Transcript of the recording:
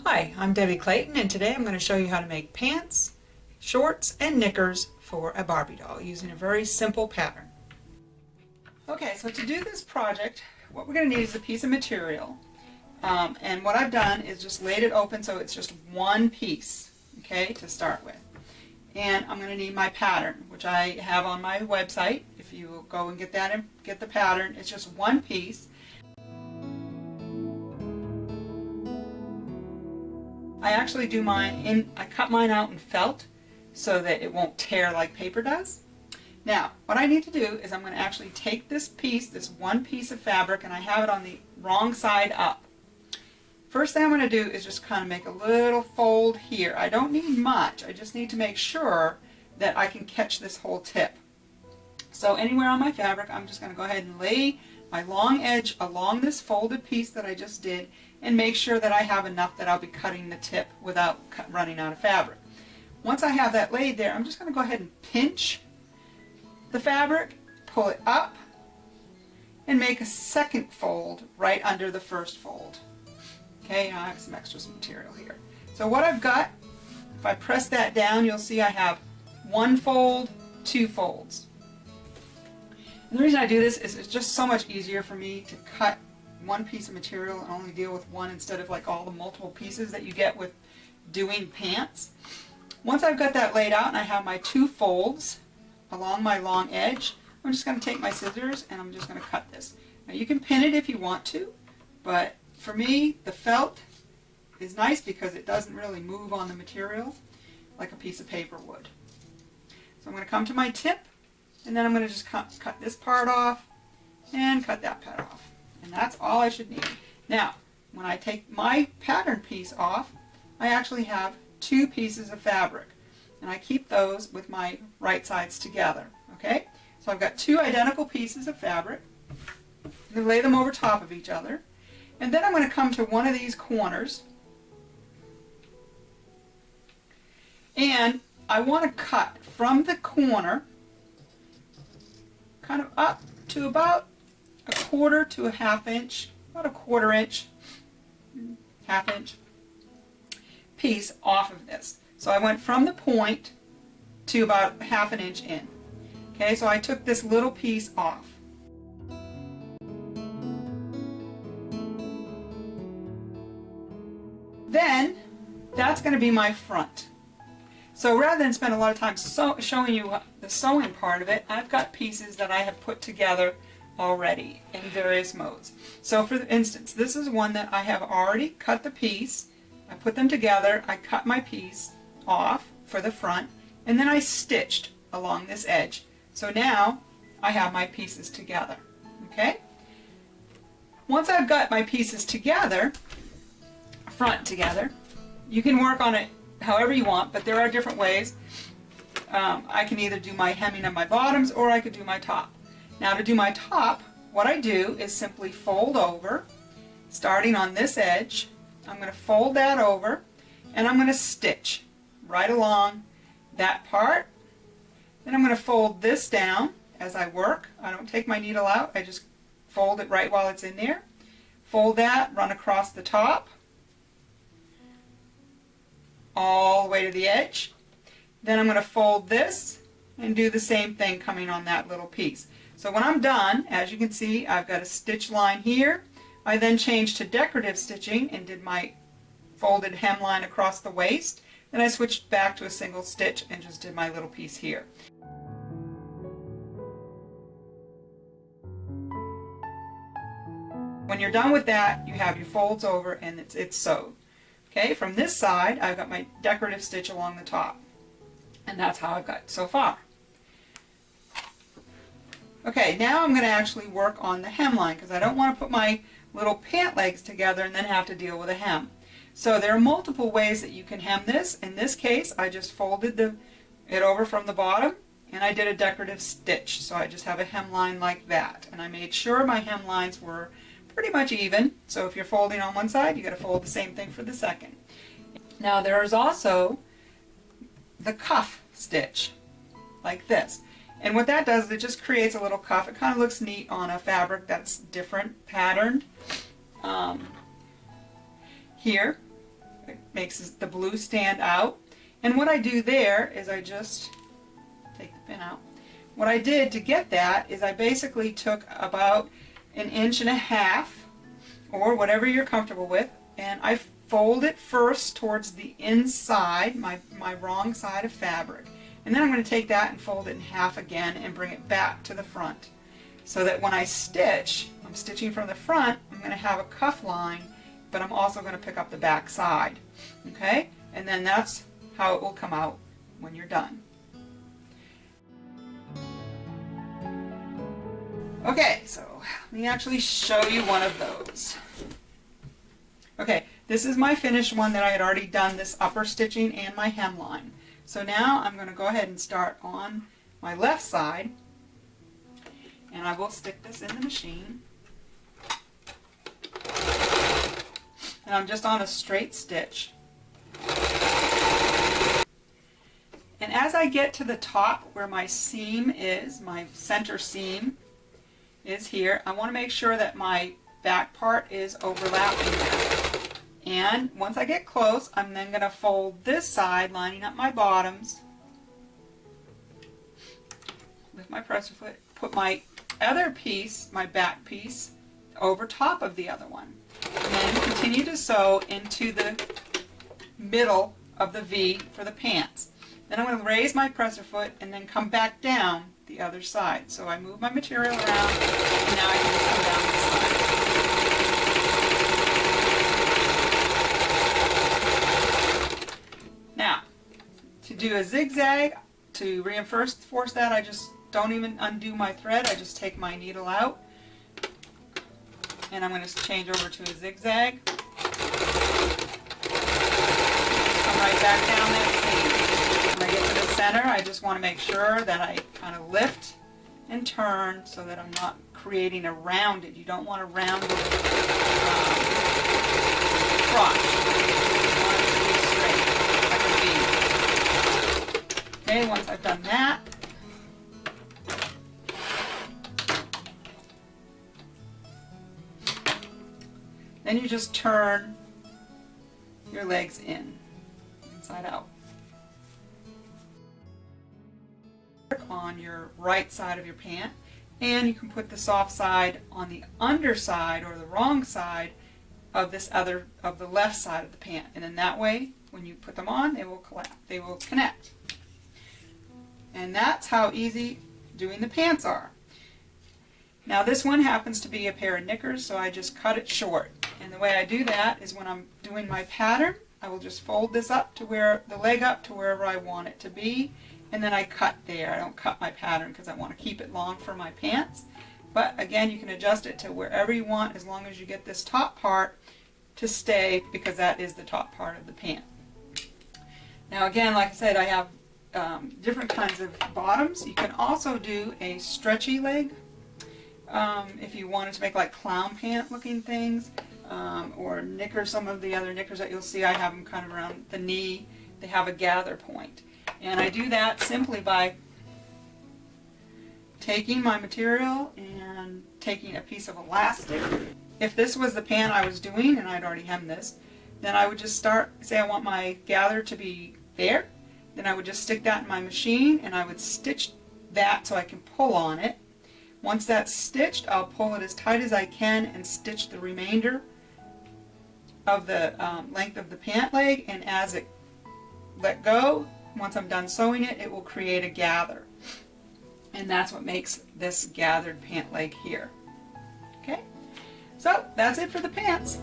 Hi, I'm Debbie Clayton, and today I'm going to show you how to make pants, shorts, and knickers for a Barbie doll using a very simple pattern. Okay, so to do this project, what we're going to need is a piece of material. And what I've done is just laid it open so it's just one piece, okay, to start with. And I'm going to need my pattern, which I have on my website. If you go and get that and get the pattern, it's just one piece. I actually do mine I cut mine out in felt so that it won't tear like paper does. Now, what I need to do is I'm going to actually take this piece, this one piece of fabric, and I have it on the wrong side up. First thing I'm going to do is just kind of make a little fold here. I don't need much, I just need to make sure that I can catch this whole tip. So anywhere on my fabric, I'm just going to go ahead and lay my long edge along this folded piece that I just did and make sure that I have enough that I'll be cutting the tip without running out of fabric. Once I have that laid there, I'm just going to go ahead and pinch the fabric, pull it up, and make a second fold right under the first fold. Okay, I have some extra material here. So what I've got, if I press that down, you'll see I have one fold, two folds. And the reason I do this is it's just so much easier for me to cut one piece of material and only deal with one instead of like all the multiple pieces that you get with doing pants. Once I've got that laid out and I have my two folds along my long edge, I'm just going to take my scissors and I'm just going to cut this. Now you can pin it if you want to, but for me the felt is nice because it doesn't really move on the material like a piece of paper would. So I'm going to come to my tip and then I'm going to just cut this part off and cut that part off. And that's all I should need. Now, when I take my pattern piece off, I actually have two pieces of fabric. And I keep those with my right sides together. Okay? So I've got two identical pieces of fabric. I'm going to lay them over top of each other. And then I'm going to come to one of these corners. And I want to cut from the corner kind of up to about a quarter to a half inch, about a quarter inch, half inch piece off of this. So I went from the point to about half an inch in. Okay, so I took this little piece off. Then that's going to be my front. So rather than spend a lot of time showing you the sewing part of it, I've got pieces that I have put together already in various modes. So for instance, this is one that I have already cut the piece. I put them together, I cut my piece off for the front, and then I stitched along this edge. So now I have my pieces together. Okay? Once I've got my pieces together, front together, you can work on it however you want, but there are different ways. I can either do my hemming of my bottoms or I could do my top. Now to do my top, what I do is simply fold over, starting on this edge. I'm going to fold that over and I'm going to stitch right along that part. Then I'm going to fold this down as I work. I don't take my needle out, I just fold it right while it's in there. Fold that, run across the top, all the way to the edge. Then I'm going to fold this and do the same thing coming on that little piece. So when I'm done, as you can see, I've got a stitch line here. I then changed to decorative stitching and did my folded hemline across the waist. Then I switched back to a single stitch and just did my little piece here. When you're done with that, you have your folds over and it's sewed. Okay, from this side, I've got my decorative stitch along the top. And that's how I've got so far. Okay, now I'm going to actually work on the hemline because I don't want to put my little pant legs together and then have to deal with a hem. So there are multiple ways that you can hem this. In this case, I just folded it over from the bottom and I did a decorative stitch. So I just have a hemline like that. And I made sure my hemlines were pretty much even. So if you're folding on one side, you got to fold the same thing for the second. Now there is also the cuff stitch, like this. And what that does is it just creates a little cuff. It kind of looks neat on a fabric that's different patterned. Here, makes the blue stand out. And what I do there is I just take the pin out. What I did to get that is I basically took about 1.5 inches or whatever you're comfortable with, and I fold it first towards the inside, my wrong side of fabric. And then I'm going to take that and fold it in half again and bring it back to the front. So that when I stitch, I'm stitching from the front, I'm going to have a cuff line, but I'm also going to pick up the back side. Okay? And then that's how it will come out when you're done. Okay, so let me actually show you one of those. Okay, this is my finished one that I had already done this upper stitching and my hemline. So now I'm going to go ahead and start on my left side, and I will stick this in the machine. And I'm just on a straight stitch. And as I get to the top where my seam is, my center seam is here, I want to make sure that my back part is overlapping that. And once I get close, I'm then going to fold this side, lining up my bottoms with my presser foot, put my other piece, my back piece, over top of the other one. And then continue to sew into the middle of the V for the pants. Then I'm going to raise my presser foot and then come back down the other side. So I move my material around, and now I can just come down this side. Now, to do a zigzag, to reinforce that, I just don't even undo my thread. I just take my needle out, and I'm going to change over to a zigzag. Come right back down that seam. When I get to the center, I just want to make sure that I kind of lift and turn so that I'm not creating a rounded. You don't want a rounded crotch. You want it to be straight, like a V. Okay, once I've done that, then you just turn your legs inside out. On your right side of your pant, and you can put the soft side on the underside or the wrong side of this other, of the left side of the pant, and then that way when you put them on, they will connect. And that's how easy doing the pants are. Now this one happens to be a pair of knickers, so I just cut it short. And the way I do that is when I'm doing my pattern, I will just fold this up to where the leg up to wherever I want it to be, and then I cut there. I don't cut my pattern because I want to keep it long for my pants. But again, you can adjust it to wherever you want as long as you get this top part to stay, because that is the top part of the pant. Now again, like I said, I have different kinds of bottoms. You can also do a stretchy leg if you wanted to make like clown pant looking things, or knickers. Some of the other knickers that you'll see, I have them kind of around the knee. They have a gather point. And I do that simply by taking my material and taking a piece of elastic. If this was the pant I was doing and I'd already hemmed this, then I would just start, say I want my gather to be there, then I would just stick that in my machine and I would stitch that so I can pull on it. Once that's stitched, I'll pull it as tight as I can and stitch the remainder of the length of the pant leg, and as it let go, once I'm done sewing it, it will create a gather. And that's what makes this gathered pant leg here. Okay? So, that's it for the pants.